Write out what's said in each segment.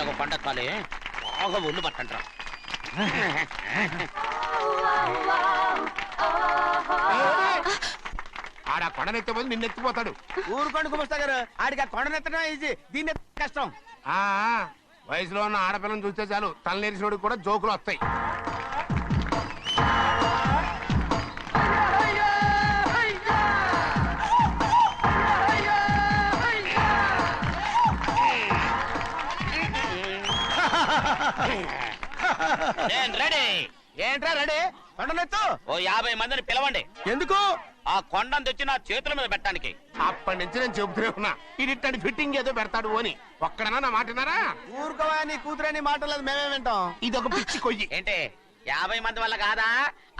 ఒక పంట కాలే బాగా ఒళ్ళు పట్టంట్రా. ఆడ కొండనెత్తపోతే నిన్నెత్తిపోతాడు. ఊరుకోండి కుమస్తా గారు, ఆడికి ఆ కొండనెత్తడం ఈజీ, దీన్ని కష్టం. వయసులో ఉన్న ఆడపిల్లని చూస్తే చాలు తలనేరిసినోడికి కూడా జోకులు వస్తాయి. రెడీ. ఏంట్రా రెడీ? కొండనెత్తు. ఓ 50 మందిని పిలవండి. ఎందుకు? ఆ కొండను తెచ్చి నా చేతుల మీద పెట్టడానికి. అప్పటి నుంచి నేను చెబుతూనే ఉన్నా, ఇది ఫిట్టింగ్ ఏదో పెడతాడు అని. ఒక్కడనా నా మాటనారా? ఊరుకోవా, నీ కూతురని మాటలేదు, మేమే వింటాం. ఇదొక పిచ్చి కొయ్యి. ఏంటి 50 మంది వల్ల కాదా?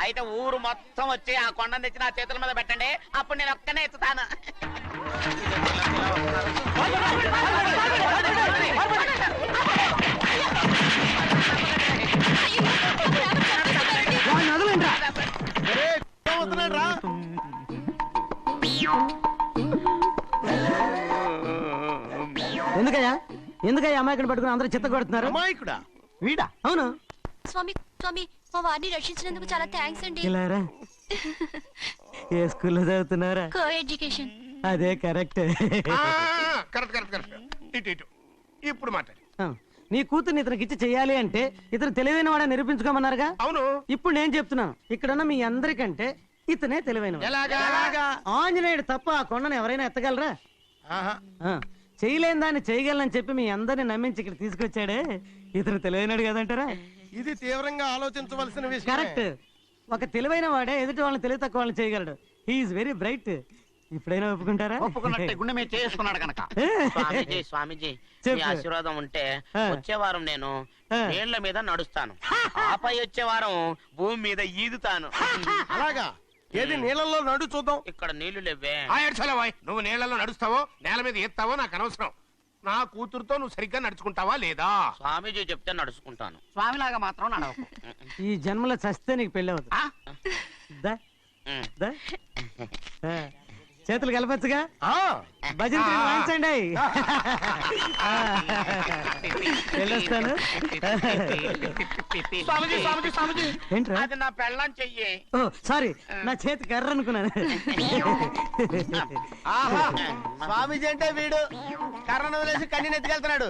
అయితే ఊరు మొత్తం వచ్చి ఆ కొండను తెచ్చి నా చేతుల మీద పెట్టండి, అప్పుడు నేను ఒక్కనే ఎత్తుతాను. ఎందుకయ్యా అమాయకుని పట్టుకుని అందరూ చిత్త కొడుతున్నారు? అమాయకుడా? వీడా? అవును. స్వామి స్వామి, మా వారిని రక్షించినందుకు చాలా థ్యాంక్స్ అండి. ఇలారా, ఏ స్కూల్లో చదువుతున్నారా? Co education. అదే కరెక్ట్. ఇటు ఇప్పుడు మాట్లాడు. నీ కూతుర్ని ఇతనికి ఇచ్చి చెయ్యాలి అంటే ఇతను తెలివైన వాడని నిరూపించుకోమన్నారుగా. అవును. ఇప్పుడు నేను చెప్తున్నాను, ఇక్కడున్న మీ అందరికంటే ఇతనే తెలివైన. ఆంజనేయుడు తప్ప ఆ కొండను ఎవరైనా ఎత్తగలరా? చేయలేని దాన్ని చేయగలనని చెప్పి మీ అందరిని నమ్మించి ఇక్కడ తీసుకొచ్చాడే, ఇతను తెలివైనడు కదంటారా? ఇది తీవ్రంగా ఆలోచించవలసిన విషయం. కరెక్ట్. ఒక తెలివైన వాడే ఎదుటి వాళ్ళని తెలివి తక్కువ వాళ్ళని చేయగలడు. He's very bright. ఇప్పుడైనా ఒప్పుకుంటారా? ఒప్పుకున్నట్టే గుండె మీద చేసుకున్నాడు కనుక. స్వామీజీ స్వామీజీ, మీ ఆశీర్వాదం ఉంటే వచ్చే వారం నేను నీళ్ల మీద నడుస్తాను, ఆపై వచ్చే వారం భూమి మీద ఈదుతాను. అలాగా? ఏది నీళ్ళల్లో నడు చూద్దాం. ఇక్కడ నీళ్లు లేవే. నువ్వు నీళ్లలో నడుస్తావో నేల మీద ఎత్తావో నాకు అనవసరం. నా కూతురుతో నువ్వు సరిగ్గా నడుచుకుంటావా లేదా? స్వామీజీ చెప్తే నడుచుకుంటాను. స్వామిలాగా మాత్రం నడవకు. ఈ జన్మలో చస్తే నీకు పెళ్ళి అవుతుంది. చేతులు కలపచ్చుగా, భజన వాయించండి. వెళ్ళొస్తాను. ఏంట్రా? అది నా పెళ్ళం చెయ్యి. ఓ సారీ, నా చేతి కర్ర అనుకున్నాను. స్వామీజీ అంటే వీడు కర్రను వదిలేసి కన్నీ ఎత్తుకెళ్తున్నాడు.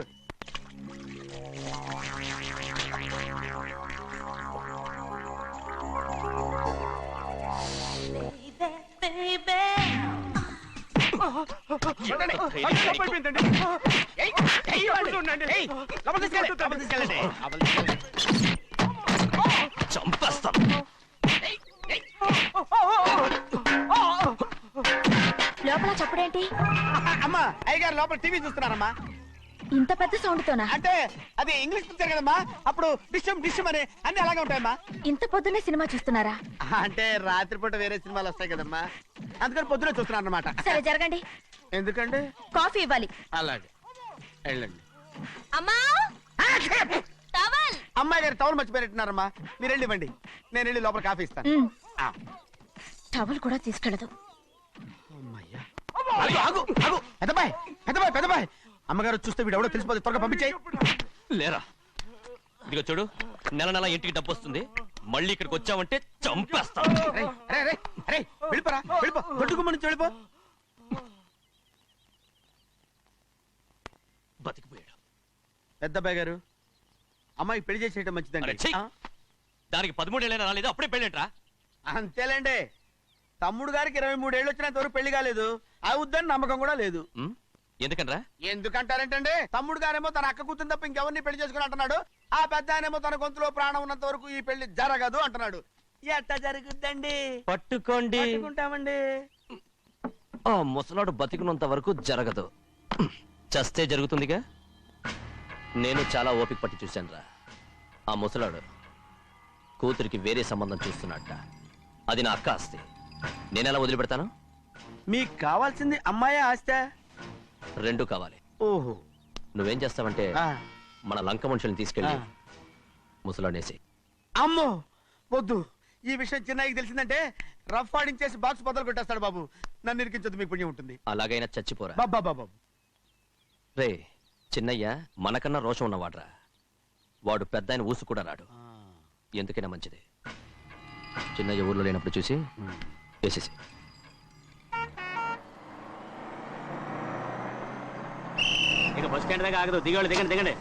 లోపల చప్పుడేంటి? అమ్మా, అయ్యగారు లోపల టీవీ చూస్తున్నారమ్మా. ఇంత పెద్ద సౌండ్ తోనా? అంటే అది ఇంగ్లీష్ పిక్చర్ కదమ్మా, అప్పుడు డిషం డిషం అని అన్ని అలాగే ఉంటాయమ్మా. ఇంత పొద్దున్నే సినిమా చూస్తున్నారా? అంటే రాత్రిపూట వేరే సినిమాలు వస్తాయి కదమ్మా, అందుకని పొద్దునే చూస్తున్నాను అన్నమాట. సరే జరగండి. ఎందుకండి? కాఫీ ఇవ్వాలి. అలాగే వెళ్ళండి. అమ్మా, టవల్. అమ్మాయి గారు టవల్ మర్చిపోయినట్టున్నారమ్మా, మీరు వెళ్ళి ఇవ్వండి, నేను వెళ్ళి లోపల కాఫీ ఇస్తాను. టవల్ కూడా తీసుకెళ్ళదు. పెద్దబాయ్ పెద్దబాయ్ పెద్దబాయ్, అమ్మగారు చూస్తే వీడు ఎవడో తెలిసిపోతే త్వరగా పంపించేయి. లేరా, ఇదిగో చూడు, నెల నెల ఇంటికి డబ్బు వస్తుంది, మళ్ళీ ఇక్కడికి వచ్చావంటే చంపేస్తా. వెళ్ళిపోరా, వెళ్ళిపో, దొడ్డుకుమ్మ నుంచి వెళ్ళిపో. బతికిపోయాడు. పెద్దబాయ్ గారు, అమ్మాయి పెళ్లి చేసేయటం మంచిదండి. దానికి 13 ఏళ్ళైనా రాలేదు, అప్పుడే పెళ్ళేంట్రా? అంతేలేండి, తమ్ముడు గారికి 23 ఏళ్ళు వచ్చినంత వరకు పెళ్లి కాలేదు, అవుద్దని నమ్మకం కూడా లేదు. ఎందుకనరా? ఎందుకంటారేంటండి, తమ్ముడు గారేమో తన అక్క కూతురు తప్ప ఇంకెవరిని పెళ్లి చేసుకుని అంటున్నాడు, ఆ పెద్ద ఆయనేమో తన గొంతులో ప్రాణం ఉన్నంత వరకు ఈ పెళ్లి జరగదు అంటున్నాడు. ఎట్ట జరుగుద్దండి? పట్టుకోండి. పట్టుకుంటామండి. ఆ ముసలాడు బతికినంత వరకు జరగదు, చస్తే జరుగుతుందిగా. నేను చాలా ఓపిక పట్టి చూశానురా. ఆ ముసలాడు కూతురికి వేరే సంబంధం చూస్తున్నట్ట. అది నా అక్క ఆస్తి, నేనెలా వదిలిపెడతాను? మీకు కావాల్సింది అమ్మాయి ఆస్తి? రెండు కావాలి. ఓహో. నువ్వేం చేస్తావంటే మన లంక మనుషుల్ని తీసుకెళ్ళి ముసలాడేసి. అమ్మో వద్దు, ఈ విషయం చిన్నయ్యకి తెలిసిందంటే రఫ్ ఆడించేసి బాక్స్ బదులు కొట్టేస్తాడు బాబు. నన్ను ఇరికించొద్దు, మీకు పుణ్యం ఉంటుంది. అలాగైనా చచ్చిపోరా. బాబా బాబు రే, చిన్నయ్య మనకన్నా రోషం ఉన్నవాడ్రా. వాడు పెద్ద ఆయన ఊసు కూడా రాడు. ఎందుకైనా మంచిది చిన్నయ్య ఊర్లో లేనప్పుడు చూసి వేసేసి. ఇక బస్ స్టాండ్ దాకా ఆగదు. దిగండి దిగండి దిగండి.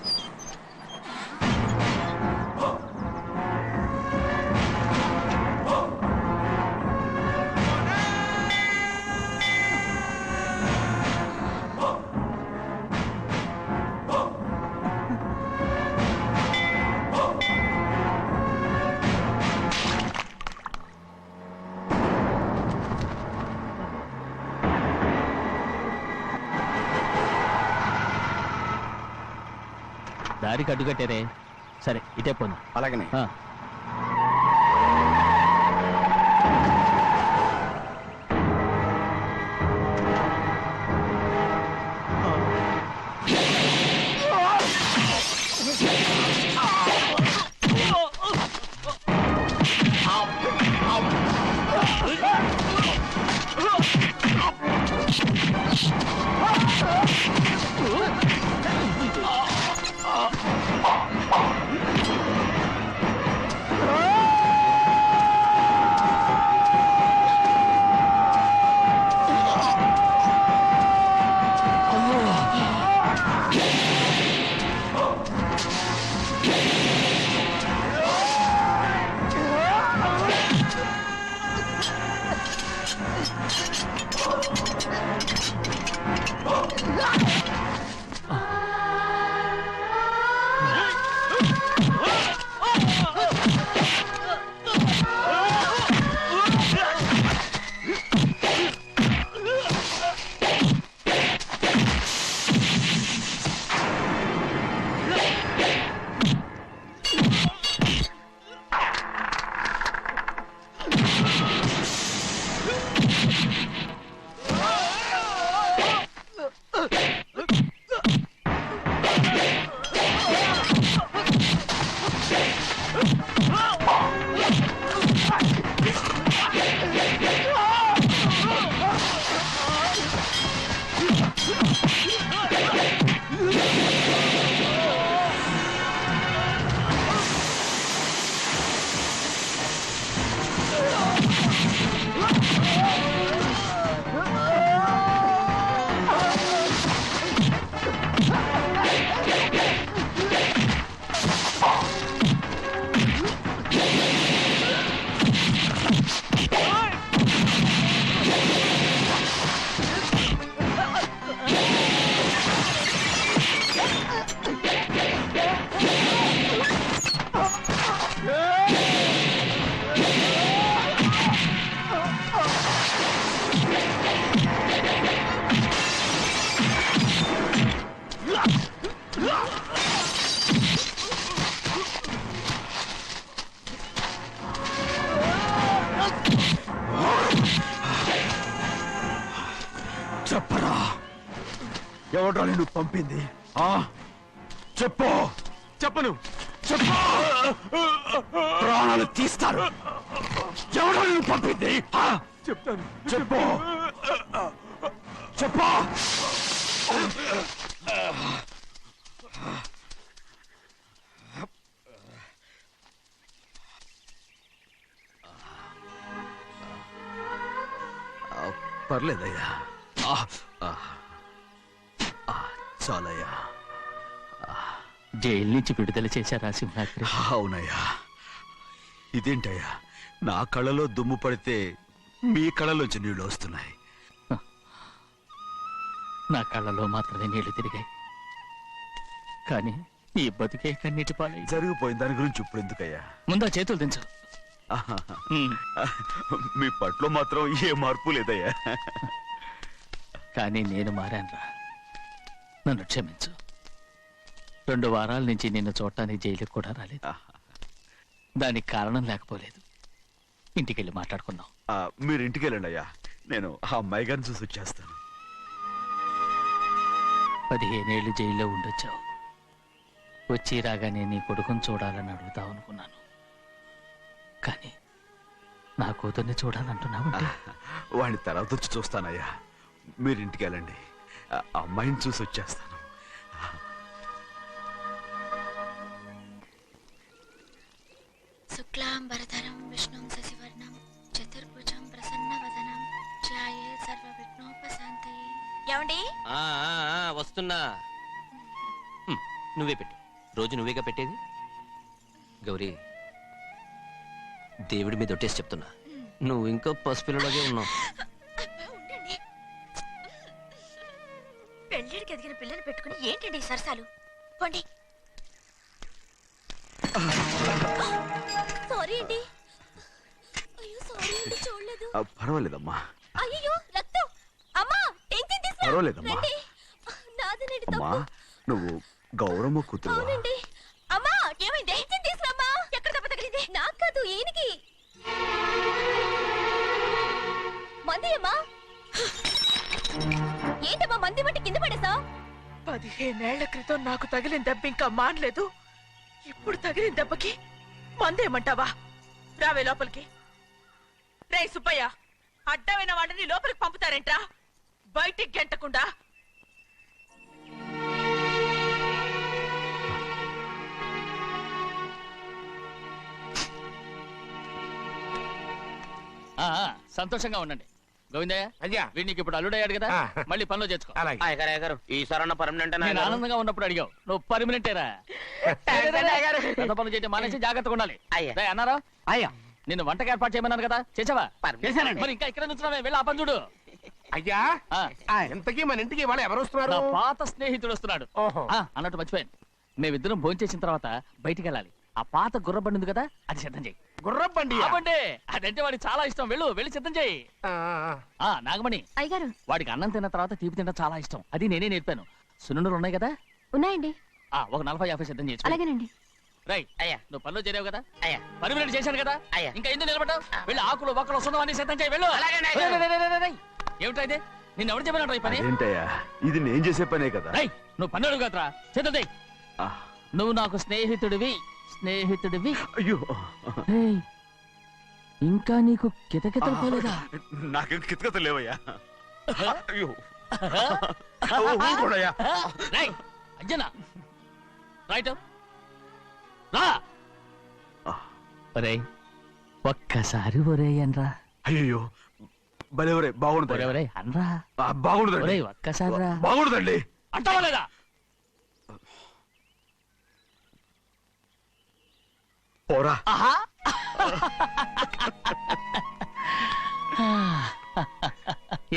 దారికి అడ్డుకట్టారే. సరే ఇటే పోను. అలాగనే చెప్పరా, ఎవడ్రా నిన్ను పంపింది? చెప్పు. చెప్పను. చెప్పు, ప్రాణాలు తీస్తారు. ఎవడ్రా నిన్ను పంపింది? చెప్తాను. చెప్పు. చెప్పు. పర్లేదయ్యా, చాలయ్యా. జైలు నుంచి విడుదల చేశారా సింహాద్రి? అవునయ్యా. ఇదేంటయ్యా, నా కళ్ళలో దుమ్ము పడితే మీ కళ్ళలోంచి నీళ్లు వస్తున్నాయి. నా కళ్ళలో మాత్రమే నీళ్లు తిరిగాయి, కానీ ఈ బతికే కన్నీటి పాలై. జరిగిపోయిన దాని గురించి ఇప్పుడు ఎందుకయ్యా? ముందా చేతులు దించు. మీ పట్లో మాత్రం ఏ మార్పు లేదయ్యా. కానీ నేను మారానురా, నన్ను క్షమించు. 2 వారాల నుంచి నిన్ను చూడటానికి జైలుకి కూడా రాలేదు. దానికి కారణం లేకపోలేదు. ఇంటికెళ్ళి మాట్లాడుకుందాం. మీరు ఇంటికి వెళ్ళండి అయ్యా, నేను ఆ అమ్మాయి గారిని చూసి వచ్చేస్తాను. 15 ఏళ్ళు జైల్లో ఉండొచ్చావు. వచ్చి రాగానే నీ కొడుకుని చూడాలని అడుగుతావు అనుకున్నాను, కానీ నా కూతుర్ని చూడాలంటున్నావంటే. వాడిని తర్వాత వచ్చి చూస్తానయ్యా, మీరు ఇంటికి వెళ్ళండి. ఆ అమ్మాయిని చూసి వచ్చేస్తాను. శుక్లాంబరధరం విష్ణుం శశివర్ణం చతుర్భుజం ప్రసన్నవదనం ధ్యాయే సర్వవిఘ్నోపశాంతయే. ఏమండి? వస్తున్నా. నువ్వే పెట్టు. రోజు నువ్వేగా పెట్టేది. గౌరీ, దేవుడి మీద ఒట్టేసి చెప్తున్నా, నువ్వు ఇంకా పసిపిల్లలాగే ఉన్నావు. ఉండండి. పెళ్ళిడికి ఎదిగిన పిల్లని పెట్టుకుని ఏంటండి ఈ సరసాలు? పోండి. సారీ అండి. అయ్యో సారీ అండి, చూడలేదు. పర్వాలేదమ్మా. అయ్యో రక్తం. అమ్మా టెన్షన్ తీసుకురా. పర్వాలేదమ్మా. రండి. నాదనండి అమ్మా తప్పు. నువ్వు గౌరమ్మ కూతురు. అవునండి. అమ్మా ఏమైంది? టెన్షన్ తీసుకురామ్మా. ఎక్కడ దెబ్బ తగిలింది? నాకు కాదు, ఈయనకి. మంది అమ్మా. ఏంటమ్మా మంది బట్టి కింద పడేసా? 15 ఏళ్ల క్రితం నాకు తగిలిన దెబ్బ ఇంకా మానలేదు. ఇప్పుడు తగిలిన దెబ్బకి మందేమంటావా? రావే లోపలికి. రే సుబ్బయ్య, అడ్డమైన వాడిని లోపలికి పంపుతారేంట్రా? బయటికి గెంటకుండా. సంతోషంగా ఉండండి. గోవిందయ్య, అయ్యా. వీడికి ఇప్పుడు అల్లుడయ్యాడు కదా, ఆ. మళ్ళీ పనిలో చేర్చుకో. అలాగే. అయ్యగారు ఈసారన్న పర్మనెంట్ నేను ఆనందంగా ఉన్నప్పుడు అడిగావు, నువ్వు పర్మనెంటేరా. పెద్ద పనులు చేయడం మానేసి జాగ్రత్తగా ఉండాలి. అయ్యా. రేయ్, అన్నారా? అయ్యా నిన్ను వంటకి ఏర్పాటు చేయమన్నాను కదా, చేసావా? చేశానండి. మరి ఇంకా ఇక్కడ నుంచున్నావే, వెళ్ళి ఆ పని చూడు. అయ్యా, ఆ, ఇంతకీ మన ఇంటికి వాళ్ళు ఎవరు వస్తున్నారు? నా పాత స్నేహితుడు వస్తున్నాడు. ఓహో. అన్నట్టు మర్చిపోయాను, మేమిద్దరం భోంచేసిన తర్వాత బయటికి వెళ్ళాలి. ఆ పాత గుర్ర బండి ఉంది కదా, అది సిద్ధం చేయి. గుర్రబండి. బండి అదంటే వాడికి చాలా ఇష్టం. వెళ్ళి సిద్ధం చేయి. నాగమణి, అయ్యగారు వాడికి అన్నం తిన్న తర్వాత తీపి తినడం చాలా ఇష్టం. అది నేనే నేర్పాను. సున్నుండలు ఉన్నాయి కదా, ఉన్నాయండి. ఒక 40-50 సిద్ధం చేసి. అలాగేనండి. రైట్. అయ్యా. నువ్వు పనిలో చేరావు కదా, అయ్యా. పర్మినెంట్ చేశాను కదా, అయ్యా. ఇంకా ఎందుకు నిలబడ్డావు? వెళ్ళి ఆకులు బొక్కలు వస్తుందో అన్ని సిద్ధం చేయి. వెళ్ళు. అలాగేనండి, రేయ్, అయ్యా. రేయ్, రేయ్, రేయ్, రేయ్. ఏమిటా ఇది? నిన్ను ఎవరు చెప్పినట్టు ఈ పని? ఏంటయ్యా ఇది నేను చేసే పనే కదా. రేయ్, నువ్వు పని అడుగు కదరా, సిద్ధం చేయి. ఆ, నువ్వు నాకు స్నేహితుడివి. అయ్యో రేయ్, ఇంకా నీకు కితకితలు పోలేదా? నాకేం కితకత లేవయ్యా. అయ్యో ఊరుకోడయ్యా. రేయ్, అంజనా రైట్ రా. ఒరేయ్, ఒక్కసారి ఒరేయ్ అనరా. అయ్యో భలే ఒరే బాగుంటుంది. ఒరేయ్ అనరా. బాగుండదండి. ఒరేయ్, ఒక్కసారి రా. బాగుండదండి. అంటావా లేదా? పోరా. ఆహా.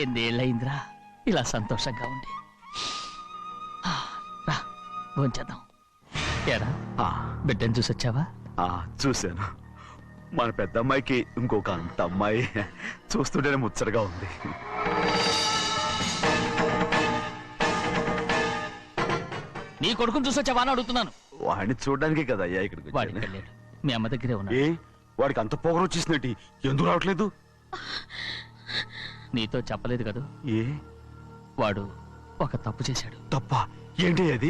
ఎన్నేళ్ళయిందిరా ఇలా సంతోషంగా ఉండి. రా, భోంచేద్దాం. ఏరా, ఆ, బిడ్డను చూసొచ్చావా? ఆ, చూశాను. మన పెద్ద అమ్మాయికి ఇంకొక అంత అమ్మాయి చూస్తుంటేనే ముచ్చటగా ఉంది. నీ కొడుకుని చూసొచ్చావా అని అడుగుతున్నాను. వాడిని చూడడానికే కదా అయ్యా ఇక్కడికి వాడికి వచ్చాను. వెళ్ళాడు, మీ అమ్మ దగ్గరే ఉన్నాడు. ఏ వాడికి అంత పొగరు వచ్చేసినట్టు ఎందుకు రావట్లేదు? నీతో చెప్పలేదు కదూ, ఏ వాడు ఒక తప్పు చేశాడు. తప్ప ఏంటి అది?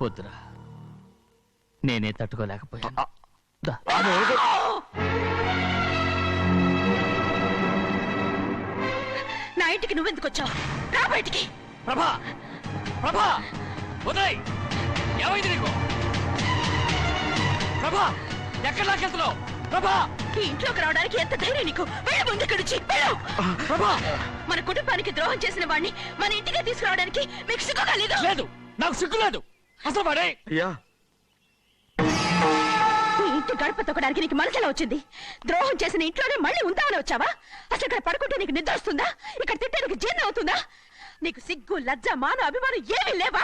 వద్దురా, నేనే తట్టుకోలేకపోయాను. దా. నా ఇంటికి నువ్వెందుకు వచ్చావు? రా బయటికి. ప్రభా, ప్రభా, ఉదయ్, ఏమైంది నీకు? ప్రభా, ఎక్కడ లాకెళ్తున్నావు? ప్రభా, ఈ ఇంట్లోకి రావడానికి ఎంత ధైర్యం నీకు? వెళ్ళు ముందు ఇక్కడి నుంచి, వెళ్ళు. ప్రభా. మన కుటుంబానికి ద్రోహం చేసిన వాడిని మన ఇంటికి తీసుకురావడానికి మీకు సిగ్గు కాలేదు? లేదు, నాకు సిగ్గు లేదు అసలు. వాడే అయ్యా ఈ ఇంటి గడప తొక్కడానికి నీకు మనసులో వచ్చింది. ద్రోహం చేసిన ఇంట్లోనే మళ్ళీ ఉందామని వచ్చావా? అసలు ఇక్కడ పడుకుంటే నీకు నిద్ర వస్తుందా? ఇక్కడ తింటే నీకు జీర్ణం అవుతుందా? నీకు సిగ్గు, లజ్జ, మాన, అభిమానం ఏమీ లేవా?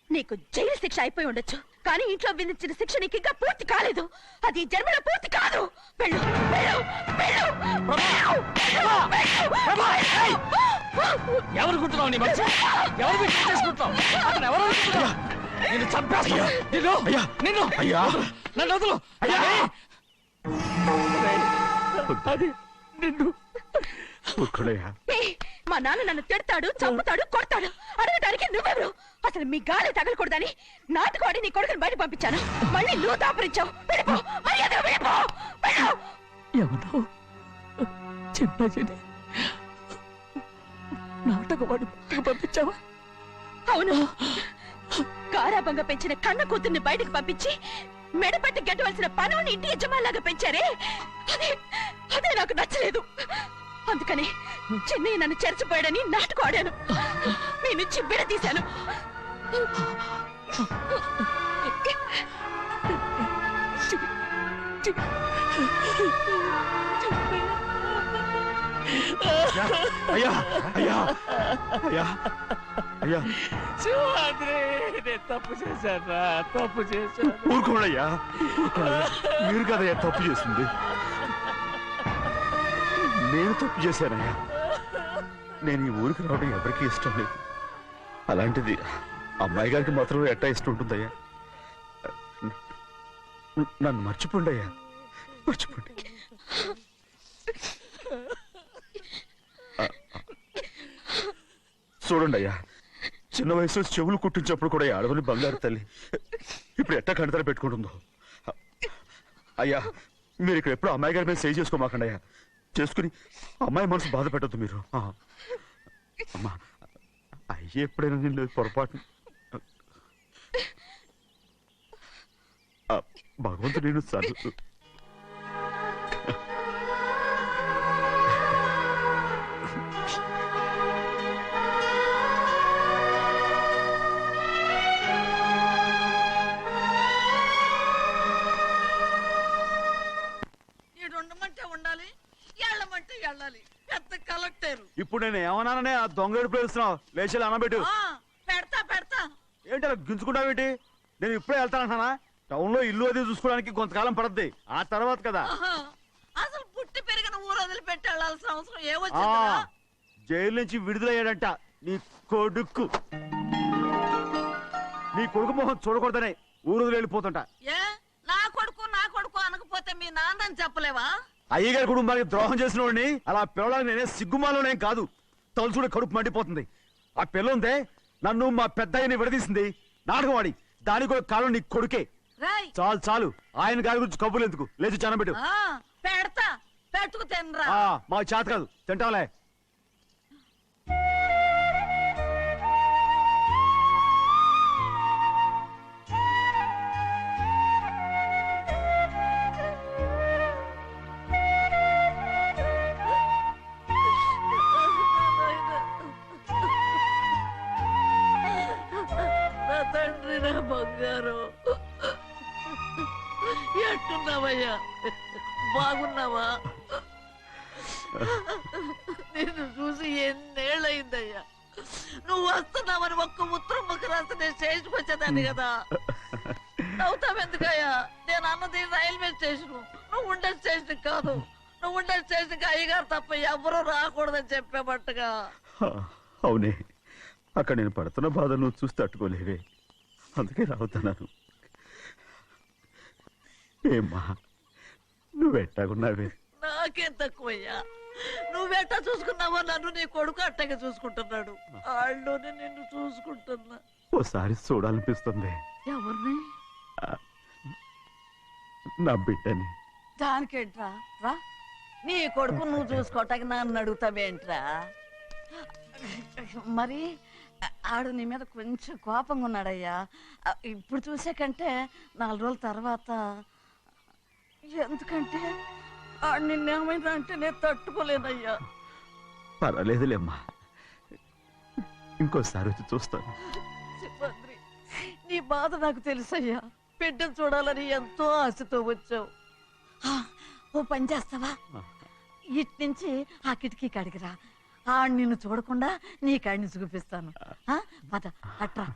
నీకు జైలు శిక్ష అయిపోయి ఉండొచ్చు, కానీ ఇంట్లో విధించిన శిక్ష నీకు ఇంకా పూర్తి కాలేదు. అది ఈ జన్మలో పూర్తి కాదు. వెళ్ళు, వెళ్ళు, వెళ్ళు, వెళ్ళు, వెళ్ళు, వెళ్ళు. ఎవరు కుట్టున్నావు? నీ మంచి ఎవరు పెట్టి చేసుకుంటున్నావు? అతను ఎవరు అనుకుంటున్నావు? నిన్ను చంపేస్తా. నిన్ను నిన్ను అయ్యా నన్ను వదులు. అది నిన్ను. ఒక్కడయ్యా. ఏయ్, మా నాన్న నన్ను తిడతాడు, చంపుతాడు, కొడతాడు. అడగడానికి నువ్వెవరు? అసలు మీ గాలి తగలకూడదని నాటుకోడి నీ కొడుకుని బయట పంపించాను. మళ్ళీ నువ్వు దాపరించావు. వెళ్ళిపో, మర్యాదగా వెళ్ళిపో, వెళ్ళు. ఎవరో చిన్న చెడి నాటకవాడు పంపించావా? అవును, గారాబంగా పెంచిన కన్న కూతుర్ని బయటకు పంపించి మెడపట్టి గెట్టవలసిన పనుని ఇంటి యజమానిలాగా పెంచారే అదే నాకు నచ్చలేదు. అందుకని చెన్నై నన్ను చెరచిపోయాడని నాటకం ఆడాను. మీ నుంచి విడదీశాను. అయ్యా అయ్యా అయ్యా అయ్యా శివాద్రి, నేను తప్పు చేశాను, తప్పు చేశాను. ఊరుకోడయ్యా, మీరు కదయ్యా తప్పు చేసింది. నేను తప్పు చేశానయ్యా. నేను ఈ ఊరికి రావడం ఎవరికీ ఇష్టం లేదు. అలాంటిది అమ్మాయి గారికి మాత్రం ఎట్టా ఇష్టం ఉంటుందయ్యా. నన్ను మర్చిపోండి అయ్యా, మర్చిపోండి. చూడండి అయ్యా, చిన్న వయసులో చెవులు కుట్టించినప్పుడు కూడా ఆడవని బంగారు తల్లి ఇప్పుడు ఎట్టా కంటతర పెట్టుకుంటుందో. అయ్యా, మీరు ఇక్కడ ఎప్పుడు అమ్మాయి గారి మీద సేవ్ చేసుకోమాకండి అయ్యా. చేసుకుని అమ్మాయి మనసు బాధ పెట్టద్దు మీరు. అమ్మా, అయ్యే ఎప్పుడైనా నిన్ను పొరపాటు భగవంతుడు నేను సర్దు. ఉండాలి, ఎళ్ళమంటే వెళ్ళాలి. పెద్ద కలెక్టర్. ఇప్పుడు నేను ఏమన్నాననే ఆ దొంగ ఏడుపు వేస్తున్నావు. లేచి అనబెట్టు. పెడతా పెడతా. ఏంటి అలా గించుకుంటావేంటి? నేను ఇప్పుడే వెళ్తానంటానా? టౌన్ లో ఇల్లు అది చూసుకోవడానికి కొంతకాలం పడద్ది. ఆ తర్వాత కదా. అసలు పుట్టి పెరిగిన ఊరు వదిలిపెట్టి వెళ్ళాల్సిన అవసరం ఏమొచ్చిందా? జైలు నుంచి విడుదలయ్యాడంట నీ కొడుకు. నీ కొడుకు మొహం చూడకూడదనే ఊరు వదిలి వెళ్ళిపోతుంట. ఏ నా కొడుకు అనకపోతే మీ నాన్నని చెప్పలేవా? అయ్యగారి కుటుంబానికి ద్రోహం చేసిన వాడిని అలా పిల్లలని నేనే సిగ్గుమాలోనేం కాదు. తలుచుడు కడుపు మండిపోతుంది. ఆ పిల్లందే నన్ను మా పెద్దయ్యని విడదీసింది. నాటకం ఆడి దానికి కూడా కాలం నీ కొడుకే. చాలు చాలు, ఆయన గారి గురించి కబుర్లు ఎందుకు? లేచి చనబెట్టు. పెడతా, పెట్టుకు తినరా. మాకు చేత కాదు, తింటాంలే. తండ్రి, నా బంగారు, ఎట్టున్నావయ్యా? బాగున్నావా? నిన్ను చూసి ఎన్నేళ్ళయిందయ్యా. నువ్వు వస్తున్నావని ఒక్క ఉత్తరం ముక్క రాస్తే నేను స్టేషన్కి వచ్చేదాన్ని కదా. నవ్వుతావెందుకయ్యా? నేను అన్నది రైల్వే స్టేషన్, నువ్వు ఉండే స్టేషన్ కాదు. నువ్వు ఉండే స్టేషన్కి అయ్యగారు తప్ప ఎవరూ రాకూడదని చెప్పేమట్టుగా. అవునే, అక్కడ నేను పడుతున్న బాధ నువ్వు చూసి తట్టుకోలేవే, అందుకే రావుతున్నాను. ఏమ్మా, నువ్వెట్టాగున్నావే? నాకేం తక్కువయ్యా. నువ్వెట్టా చూసుకున్నావో నన్ను నీ కొడుకు అట్టగా చూసుకుంటున్నాడు. వాళ్ళలోనే నిన్ను చూసుకుంటున్నా. ఓసారి చూడాలనిపిస్తుంది. ఎవరిని? నా బిడ్డని. దానికేంట్రా? రా, నీ కొడుకు నువ్వు చూసుకోవటానికి నన్ను అడుగుతావేంట్రా? మరి ఆడు నీ మీద కొంచెం కోపంగా ఉన్నాడయ్యా. ఇప్పుడు చూసే కంటే 4 రోజుల తర్వాత. ఎందుకంటే ఆడు నిన్నేమైనా అంటే నేను తట్టుకోలేనయ్యా. పర్వాలేదులేమ్మా, ఇంకోసారి వచ్చి చూస్తాను. శివాద్రి, నీ బాధ నాకు తెలుసయ్యా. బిడ్డను చూడాలని ఎంతో ఆశతో వచ్చావు. ఓ పని చేస్తావా? ఇటు నుంచి ఆ కిటికీ కడిగిరా. ఆడు నిన్ను చూడకుండా నీ కాడిని చూపిస్తాను. పద, అట్రా.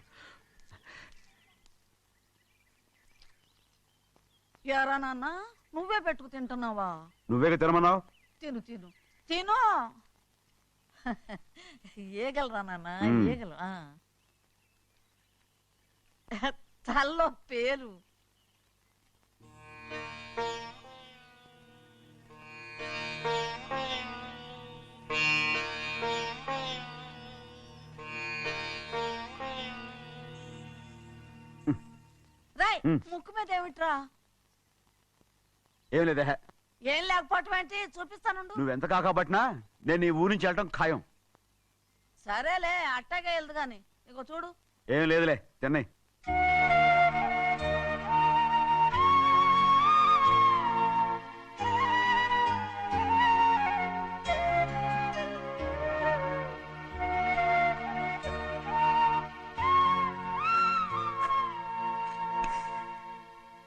యారా నాన్న, నువ్వే పెట్టుకు తింటున్నావా? నువ్వే తినమన్నావు. తిను తిను తిను. ఏగలరా నాన్న, ఏగలు. తల్లో పేరు. రాయ్, ముక్కు మీద ఏమిట్రా? ఏం లేదే. ఏం లేకపోవటం ఏంటి? చూపిస్తాను. నువ్వెంత కాకబట్టినా నేను ఈ ఊరి నుంచి వెళ్ళటం ఖాయం. సరేలే, అట్టాగే వెళ్దు గాని. ఇగో చూడు. ఏం లేదులే, తిన్నాయి.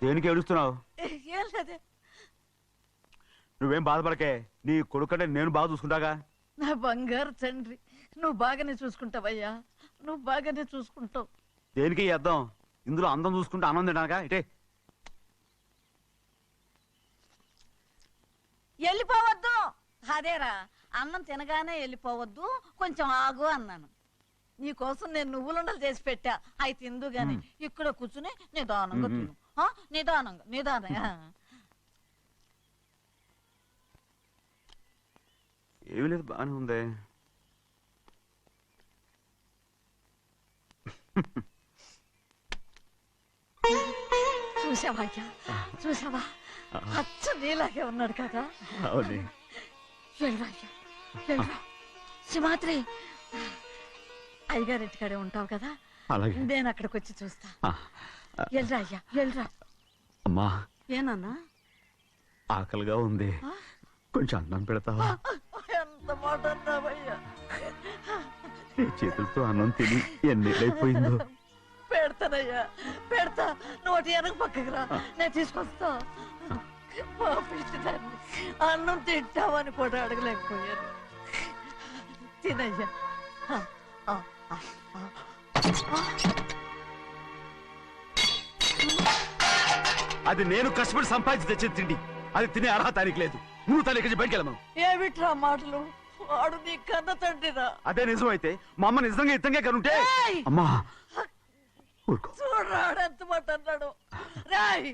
దేనికి ఏడుస్తున్నావు? ఏం లేదే. నువ్వేం బాధపడకే, నీ కొడుకంటే నేను బాగా చూసుకుంటాగా. నా బంగారు తండ్రి, నువ్వు బాగానే చూసుకుంటావయ్యా, నువ్వు బాగానే చూసుకుంటావు. దేనికి ఈ అద్దం? ఇందులో అందం చూసుకుంటే ఆనందం తింటానుగా. ఇటే వెళ్ళిపోవద్దు. అదేరా, అన్నం తినగానే వెళ్ళిపోవద్దు, కొంచెం ఆగు అన్నాను. నీకోసం నేను నువ్వులుండలు చేసి పెట్టా, అవి తిందు గాని ఇక్కడ కూర్చుని నిదానంగా తిను. నిదానంగా నిదానంగా. ఏమీ లేదు, బాగానే ఉంది. చూసావా అయ్యా, చూసావా? అచ్చ నీలాగే ఉన్నాడు కదా. అవునే. వెళ్ళరా అయ్యా, వెళ్ళరా. సింహాద్రి, అయ్యగారింటికాడే ఉంటావు కదా, అలాగే. నేను అక్కడికి వచ్చి చూస్తా. వెళ్ళరా అయ్యా, వెళ్ళరా. అమ్మా, ఏనన్నా? ఆకలిగా ఉంది, కొంచెం అన్నం పెడతావా? ఎంత మాట అన్నావయ్యా. నీ చేతులతో అన్నం తిని ఎన్నేళ్ళైపోయిందో. పెడతానయ్యా, పెడతా. నోటి వెనక పక్కకు రా, నేను తీసుకొస్తా. పాపించదాన్ని అన్నం తింటావని కూడా అడగలేకపోయాను. తినయ్యా. అది నేను కష్టపడి సంపాదించి తెచ్చి తిండి, అది తినే అర్హత ఆయనకి లేదు. నువ్వు తల్లి ఇక్కడి బయటికి వెళ్ళమను. ఏమిట్రా మాటలు? వాడు నీ కన్న తండ్రిరా. అదే నిజం అయితే మా అమ్మ నిజంగా ఇద్దంగా కనుంటే. అమ్మా ఊరుకో. చూడరాడు ఎంత మాట అన్నాడు. రాయ్,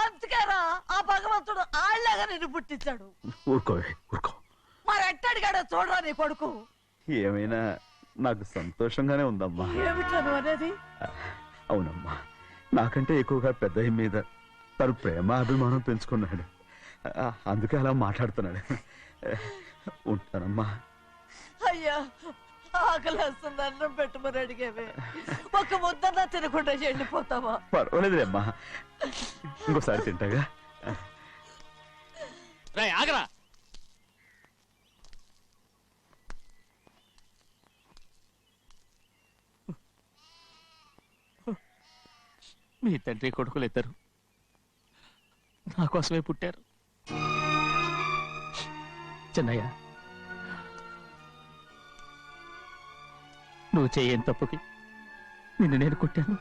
అందుకేరా ఆ భగవంతుడు ఆళ్ళగా నిన్ను పుట్టించాడు. ఊరుకో ఊరుకో. మరి ఎట్టడిగాడో చూడరా నీ కొడుకు. ఏమైనా నాకు సంతోషంగానే ఉందమ్మా. ఏమిట్రా నువ్వు అనేది? అవునమ్మా, నాకంటే ఎక్కువగా పెద్ద మీద తను ప్రేమ అభిమానం పెంచుకున్నాడు, అందుకే అలా మాట్లాడుతున్నాడు. ఉంటానమ్మా. అయ్యా, ఆకలేస్తుంది, అన్నం పెట్టమని అడిగేవే. ఒక ముద్దన్నా తినకుండా వెళ్ళిపోతావా? పర్వాలేదులేమ్మా, ఇంకోసారి తింటాగా. ఆగరా. మీ తండ్రి కొడుకులు ఇద్దరు నా కోసమే పుట్టారు. చిన్నయ్య, నువ్వు చేయని తప్పుకి నిన్ను నేను కొట్టాను,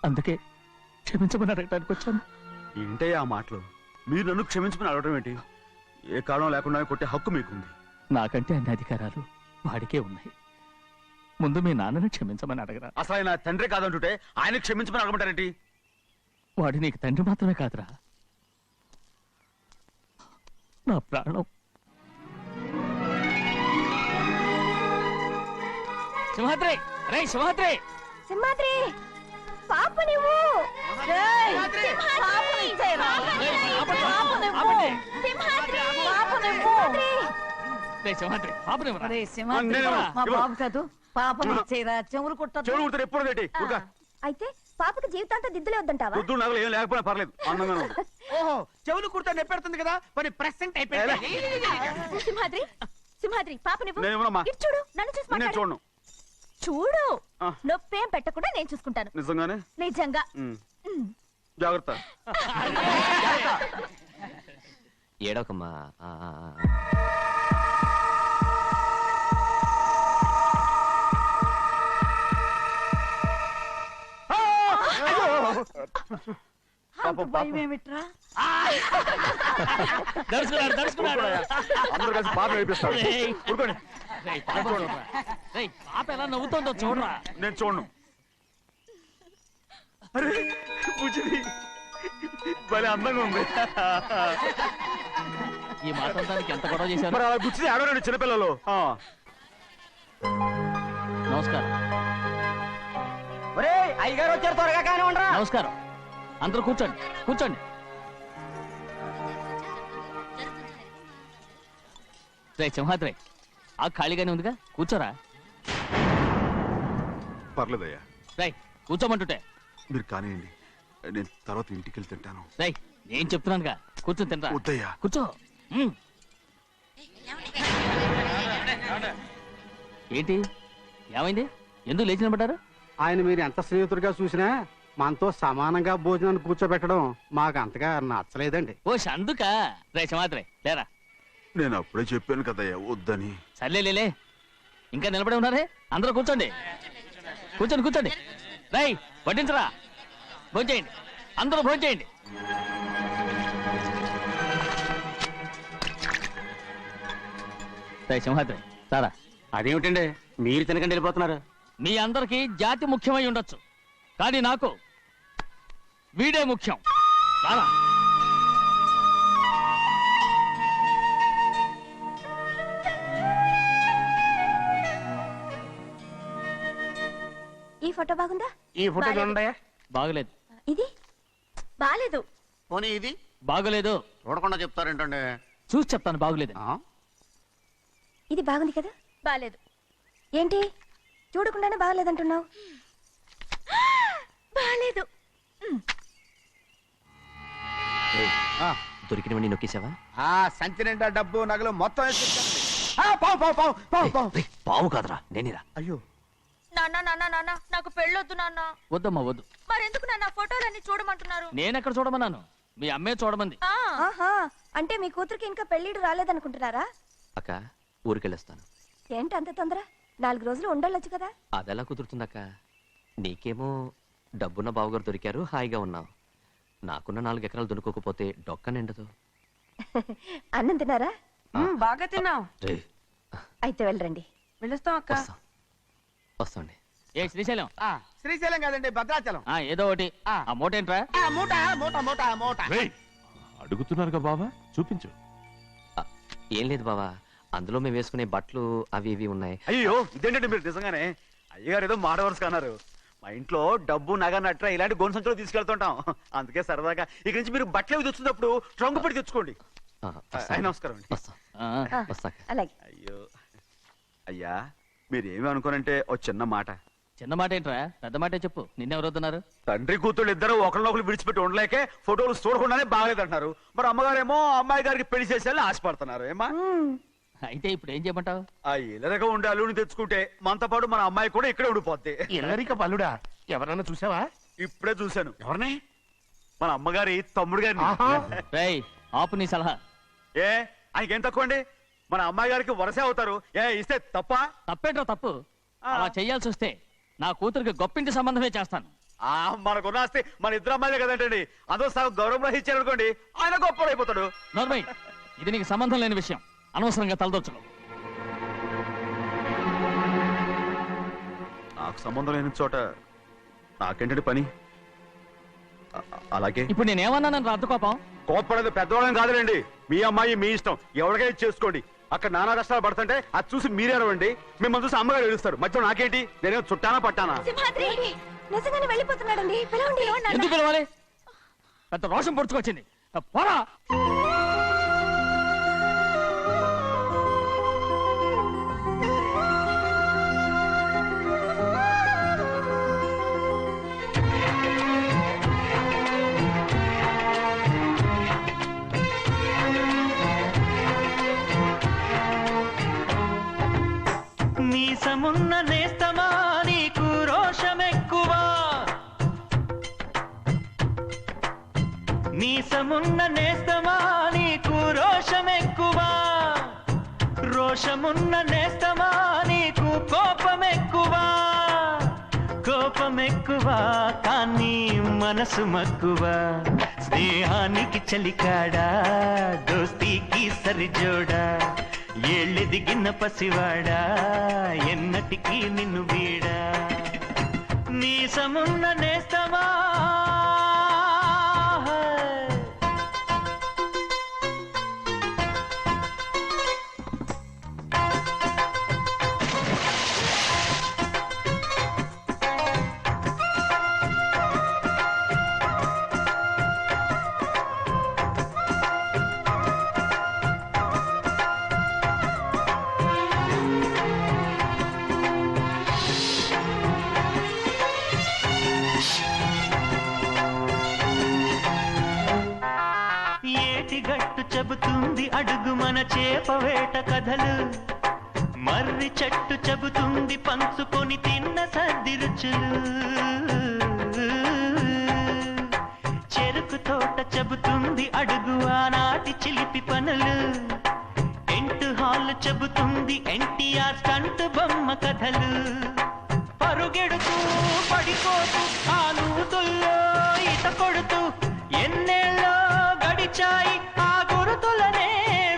అందుకే క్షమించమని అడగటానికి వచ్చాను. ఏంటయ్యా ఆ మాటలు? మీరు నన్ను క్షమించమని అడగడం ఏంటి? ఏ కారణం లేకుండా కొట్టే హక్కు మీకుంది. నాకంటే అన్ని అధికారాలు వాడికే ఉన్నాయి. ముందు మీ నాన్నని క్షమించమని అడగరా. అసలు ఆయన తండ్రి కాదంటుంటే ఆయన క్షమించమని అడగమంటారేంటి? వాడు నీకు తండ్రి మాత్రమే కాదురా, నా ప్రాణం. సింహాద్రి, రే సింహాద్రి. సింహాద్రి, పాప నువ్వు. ఏయ్, పాపని ఇచ్చేయరా. సింహాద్రి, పాపనివ్వరా. ఒరేయ్ సింహాద్రి, మా బాబు కాదు, పాపని ఇచ్చేయరా. చెవులు కుట్టదు. చెవులు కుడితే ఎప్పుడు ఏంటి? అయితే పాపకి జీవితాంతం దిద్దులే వద్దంటావా? వద్దు, నగలు ఏం లేకపోయినా పర్లేదు, అందంగా ఉంది. ఓహో, చెవులు కుర్తా నెప్పెడుతుంది కదా, మరి ప్రెసెంట్ అయిపోయింది. సింహాద్రి, సింహాద్రి, పాప నువ్వు. నేను ఇవ్వనమ్మా. ఇటు చూడు, నన్ను చూసి నేను మాట్లాడు. చూడను. చూడు, నొప్పేం పెట్టకుండా నేను చూసుకుంటాను. నిజంగానే? నిజంగా. జాగ్రత్త. ఏడోకమ్మా. భయం ఏమిట్రా? దడుచుకున్నాడు, దడుచుకున్నాడు. అందరూ కలిసి పాప వేపిస్తారు. ఊరుకోండి. పాప ఎలా నవ్వుతుందో చూడరా. నేను చూడను. అరే బుజ్జిది భలే అందంగా ఉంది. ఈ మాట్లాడడానికి ఎంత గొడవ చేశారు. మరి అలా బుజ్జిది ఆడవాడు చిన్నపిల్లలు. నమస్కారం. అయ్యగారు వచ్చారు, త్వరగా కానీ ఉండరా. నమస్కారం. అందరూ కూర్చోండి, కూర్చోండి. రే సింహాద్రి, ఆ ఖాళీగానే ఉందిగా, కూర్చోరా. పర్లేదయ్యా. రై కూర్చోమంటుంటే. మీరు కానివ్వండి, నేను తర్వాత ఇంటికి వెళ్ళి తింటాను. రై నేను చెప్తున్నానుగా, కూర్చొని తింటా. వద్దయ్యా. కూర్చో. ఏంటి ఏమైంది? ఎందుకు లేచి నిలబడ్డారు? ఆయన మీరు ఎంత స్నేహితుడిగా చూసినా మనతో సమానంగా భోజనాన్ని కూర్చోబెట్టడం మాకు అంతగా నచ్చలేదండి. ఓ అందుక రే సింహాద్రి లేరా. నేను అప్పుడే చెప్పాను కదయ్యా వద్దని. సర్లే ఇంకా నిలబడి ఉన్నారే, అందరూ కూర్చోండి కూర్చోండి. రై వడ్డించరా, భోంచేయండి, అందరూ భోంచేయండి. రై సింహాద్రి సారా. అదేమిటండి మీరు తినకండి వెళ్ళిపోతున్నారు? మీ అందరికీ జాతి ముఖ్యమై ఉండొచ్చు, కానీ నాకు వీడే ముఖ్యం. రారా. ఈ ఫోటో బాగుందా? ఈ ఫోటో చూడండి. బాగలేదు. ఇది బాలేదు. పోనీ ఇది బాగలేదు. చూడకుండా చెప్తారేంటండి? చూసి చెప్తాను బాగలేదు. ఇది బాగుంది కదా? బాలేదు. ఏంటి చూడకుండానే బాగలేదంటున్నావు? బాలేదు. దొరికినవన్నీ నొక్కేసావా? సంచి నిండా డబ్బు నగలు మొత్తం పావు కాదురా, నేనేరా. అయ్యో నాన్న నాకు పెళ్ళొద్దు నాన్న. వద్దమ్మా వద్దు. మరెందుకు నాన్న ఫోటోలన్నీ చూడమంటున్నారు? నేనెక్కడ చూడమన్నాను, మీ అమ్మే చూడమంది. ఆహా, అంటే మీ కూతురికి ఇంకా పెళ్ళిడు రాలేదనుకుంటున్నారా? అక్క ఊరికెళ్ళొస్తాను. ఏంటి అంత తొందర? 4 రోజులు ఉండొచ్చు కదా. అదెలా కుదురుతుందక్క? నీకేమో డబ్బున్న బావగారు దొరికారు, హాయిగా ఉన్నావు. నాకున్న 4 ఎకరాలు దొరుకోకపోతే డొక్క నిండదు. అన్నం తిన్నారా? బాగా తిన్నావు. అయితే వెళ్ళరండి. వెళ్ళొస్తాం అక్క. వస్తాండి. ఏ శ్రీశైలం? శ్రీశైలం కాదండి, భద్రాచలం. ఏదో ఒకటి. ఆ మూట ఏంట్రా? మూట అడుగుతున్నారుగా బాబా, చూపించు. ఏం లేదు బావా, అందులో మేము వేసుకునే బట్టలు అవి ఇవి ఉన్నాయి. అయ్యో ఇదేంటంటే మీరు నిజంగానే అయ్యగారు ఏదో మాడవర్స్ అన్నారు. మా ఇంట్లో డబ్బు నగ నట్ర ఇలాంటి గోను సంచులు తీసుకెళ్తుంటాం. అందుకే సరదాగా ఇక నుంచి మీరు బట్టలు అవి తెచ్చుకున్నప్పుడు ట్రంక్ పెట్టి తెచ్చుకోండి. నమస్కారం అండి. వస్తాక. అలాగే. అయ్యో అయ్యా మీరేమి అనుకోనంటే ఓ చిన్న మాట. చిన్న మాట ఏంట్రా, పెద్ద మాటే చెప్పు. నిన్నెవరు వద్దన్నారు? తండ్రి కూతుళ్ళు ఇద్దరు ఒకరినొకరు విడిచిపెట్టి ఉండలేకే ఫోటోలు చూడకుండానే బాగలేదంటున్నారు. మరి అమ్మగారేమో అమ్మాయి గారికి పెళ్లి చేసేయాలని ఆశపడుతున్నారు. ఏమా అయితే ఇప్పుడు ఏం చేయమంటావు? ఆ ఇల్లరగా ఉండే అల్లుని తెచ్చుకుంటే మనతో పాటు మన అమ్మాయి కూడా ఇక్కడే ఉండిపోద్ది. ఇల్లరిక పల్లుడా? ఎవరన్నా చూసావా? ఇప్పుడే చూశాను. ఎవరిని? మన అమ్మగారి తమ్ముడు గారిని. రేయ్ ఆపు నీ సలహా. ఏ ఆయనకేం తక్కువ అండి? మన అమ్మాయి గారికి వరసే అవుతారు. ఏ ఇస్తే తప్ప? తప్పేంట్రా తప్పు. అలా చెయ్యాల్సి వస్తే నా కూతురికి గొప్పింటి సంబంధమే చేస్తాను. మనకున్న ఆస్తి మన ఇద్దరు అమ్మాయిలే కదంటండి. అదో సగం గౌరవం ఇచ్చారనుకోండి, ఆయన గొప్ప అయిపోతాడు. నోర్మయ్, ఇది నీకు సంబంధం లేని విషయం. అనవసరంగా తలదొచ్చుకో. నాకు సంబంధం లేని చోట నాకేంటంటే పని. అలాగే ఇప్పుడు నేనేమన్నానని రద్దు కోపం? కోప్పడేది పెద్దవాళ్ళని కాదులేండి. మీ అమ్మాయి మీ ఇష్టం, ఎవరికైనా చేసుకోండి. అక్కడ నానా కష్టాలు పడుతుంటే అది చూసి మీరేరవండి. మిమ్మల్ని చూసి అమ్మగారు ఏడుస్తారు. మధ్యలో నాకేంటి? నేనేమో చుట్టానా పట్టానా? సింహాద్రి నిజంగానే వెళ్ళిపోతున్నాడండి. పిలవండి. ఎందుకు పిలవాలి? పెద్ద రోషం పొడుచుకొచ్చింది. పోరా. మీసమున్న నేస్తమా నీకు రోషమెక్కువా, మీసమున్న నేస్తమా నీకు రోషమెక్కువా, రోషమున్న నేస్తమా నీకు కోపమెక్కువా, కోపమెక్కువా కానీ మనసు మక్కువా, స్నేహానికి చలికాడా దోస్తీకి సరిజోడా, ఏళ్ళెదిగిన పసివాడా ఎన్నటికీ నిన్ను వీడా, మీసమున్న నేస్తమా. ఏటిగట్టు చెబుతుంది అడుగు మన చేపవేట కథలు, మర్రి చెట్టు చెబుతుంది పంచుకొని తిన్న సర్ది రుచులు, చెరుకు తోట చెబుతుంది అడుగు ఆనాటి చిలిపి పనులు. టెంట్ హాల్ చెబుతుంది ఎన్టీఆర్ స్టంట్ బొమ్మ కథలు. పరుగెడుతూ పడిపోతూ ఆ నూతుల్లో ఈత కొడుతూ ఎన్నేళ్ళో గడిచాయి ఆ గురుతులనే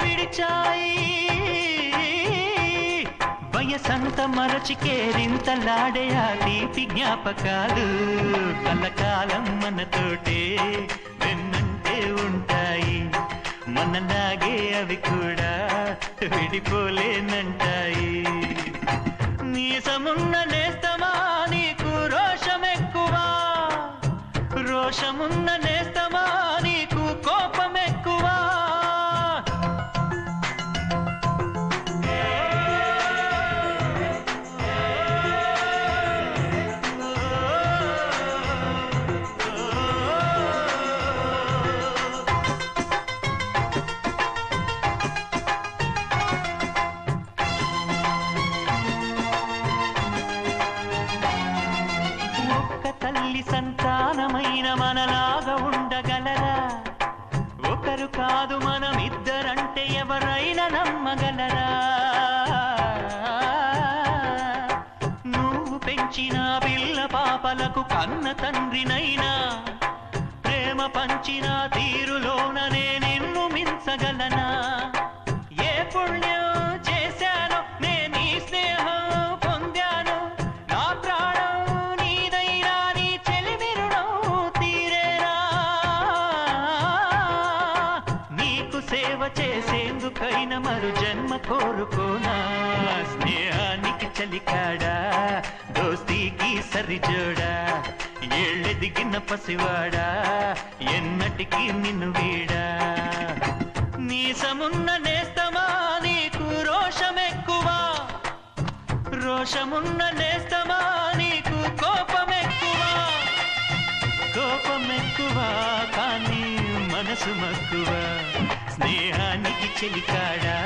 విడిచాయి. వయసంత మరచి కేరింతలాడే ఆ తీపి జ్ఞాపకాలు కలకాలం మనతోటే వెన్నంటే ఉంటాయి. మనలాగే అవి కూడా విడిపోలేనంటాయి. నీసమున్న నేస్తమా నీకు రోషమెక్కువా, రోషమున్న నేస్తమా నీకు కోపమెక్కువా. సంతానమైన మనలాగా ఉండగలరా? ఒకరు కాదు మనమిద్దరంటే ఎవరైనా నమ్మగలరా? నువ్వు పెంచిన పిల్ల పాపలకు కన్న తండ్రినైనా ప్రేమ పంచిన తీరులోననే నిన్ను మించగలనా? ఏ పుణ్యం చేశానో నేను ఈ స్నేహం పొందాను. నా ప్రాణం నీదైనా నీ చెలిమిరుణం తీరేనా? నీకు సేవ చేసేందుకైనా మరు జన్మ కోరుకోనా? స్నేహానికి చలికాడా, దోస్తీకి సరిజోడా, ఏళ్ళెదిగిన పసివాడా ఎన్నటికీ నిన్ను వీడా. నీసమున్న నేస్తమా నీకు రోషమెక్కువా, రోషమున్న నేస్తమా నీకు కోపమెక్కువా. కోపమెక్కువా కానీ మనసు మక్కువ. స్నేహానికి చెలికాడా,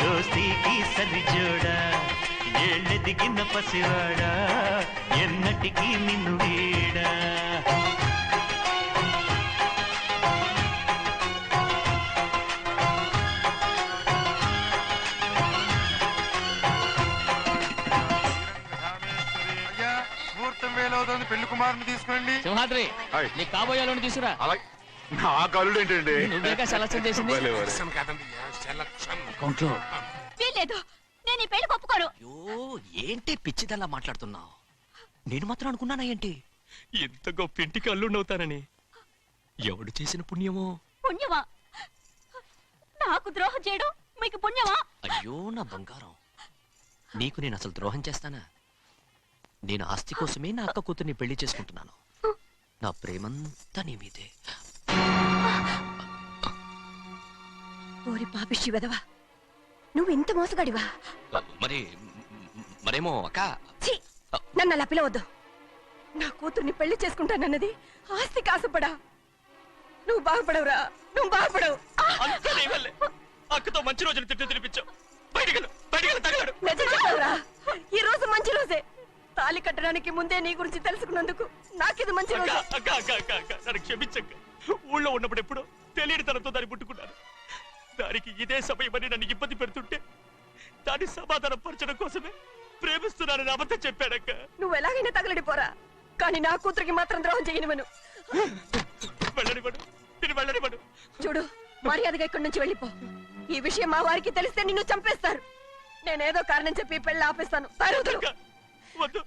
దోస్తీకి సరిజోడా, ఏళ్ళెదిగిన పసివాడా ఎన్నటికీ నిన్ను వీడా. ముహూర్తం వేలవుతుంది, పెళ్లి కుమారుని తీసుకురండి. సింహాద్రి నీ కాబోయేలోని తీసుకురా. నా కలుడు ఏంటండి? నువ్వేగా సెలక్షన్ చేసింది. అకౌంట్లో వీల్లేదు, నేను ఈ పెళ్లి ఒప్పుకోను. అయ్యో ఏంటి పిచ్చిదల్లా మాట్లాడుతున్నావు? నేను మాత్రం అనుకున్నానా ఏంటి ఎంత గొప్ప ఇంటికి అల్లుండవుతానని? ఎవడు చేసిన పుణ్యమో? పుణ్యమా? నాకు ద్రోహం చేయడం మీకు పుణ్యమా? అయ్యో నా బంగారం, నీకు నేను అసలు ద్రోహం చేస్తానా? నేను ఆస్తి కోసమే నా అక్క కూతుర్ని పెళ్లి చేసుకుంటున్నాను. నా ప్రేమంతా నీ మీదే. ఓరి పాపిష్టి వెదవా, నువ్వు ఇంత మోసగాడివా? మరేమో అక్క. ఛీ, నన్ను అలా పిలవద్దు. నా కూతుర్ని పెళ్లి చేసుకుంటానన్నది ఆస్తి కాసపడా. నువ్వు బాగుపడవురా, నువ్వు బాగుపడవు. అక్కతో మంచి రోజులు తిట్టు తినిపించావు. ఈ రోజు మంచి రోజే. తాళి కట్టడానికి ముందే నీ గురించి తెలుసుకున్నందుకు నాకిది మంచి రోజు. నన్ను క్షమించక్క. ఊళ్ళో ఉన్నప్పుడు ఎప్పుడో తెలియని తనతో దాన్ని పుట్టుకున్నాను. దానికి ఇదే సమయమని నన్ను ఇబ్బంది పెడుతుంటే దాన్ని సమాధానం పరచడం కోసమే ప్రేమిస్తున్నానని అబద్ధం చెప్పాడక్క. నువ్వు ఎలాగైనా తగలడిపోరా, కానీ నా కూతురికి మాత్రం ద్రోహం చేయనివను. వెళ్ళనివ్వడు, నేను వెళ్ళనివ్వడు. చూడు, మర్యాదగా ఇక్కడి నుంచి వెళ్ళిపో. ఈ విషయం మా వారికి తెలిస్తే నిన్ను చంపేస్తారు. నేనేదో కారణం చెప్పి పెళ్లి ఆపేస్తాను. వద్దు,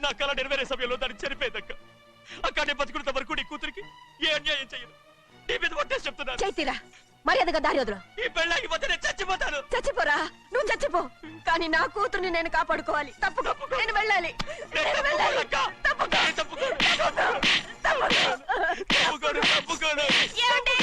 నా కళ నెరవేరే సమయంలో దాన్ని చనిపోయిందక్క. అక్కడే బతుకున్నంత వరకు నీ కూతురికి ఏ అన్యాయం చేయను. నీ మీద ఒట్టేసి చెప్తున్నాను. చైతీరా, మర్యాదగా దారి వదలు. ఈ పెళ్ళాకి పోతే నేను చచ్చిపోతాను. చచ్చిపోరా, నువ్వు చచ్చిపో, కానీ నా కూతుర్ని నేను కాపాడుకోవాలి. తప్పుకో, నేను వెళ్ళాలి. తప్పుకోను. ఏమండి?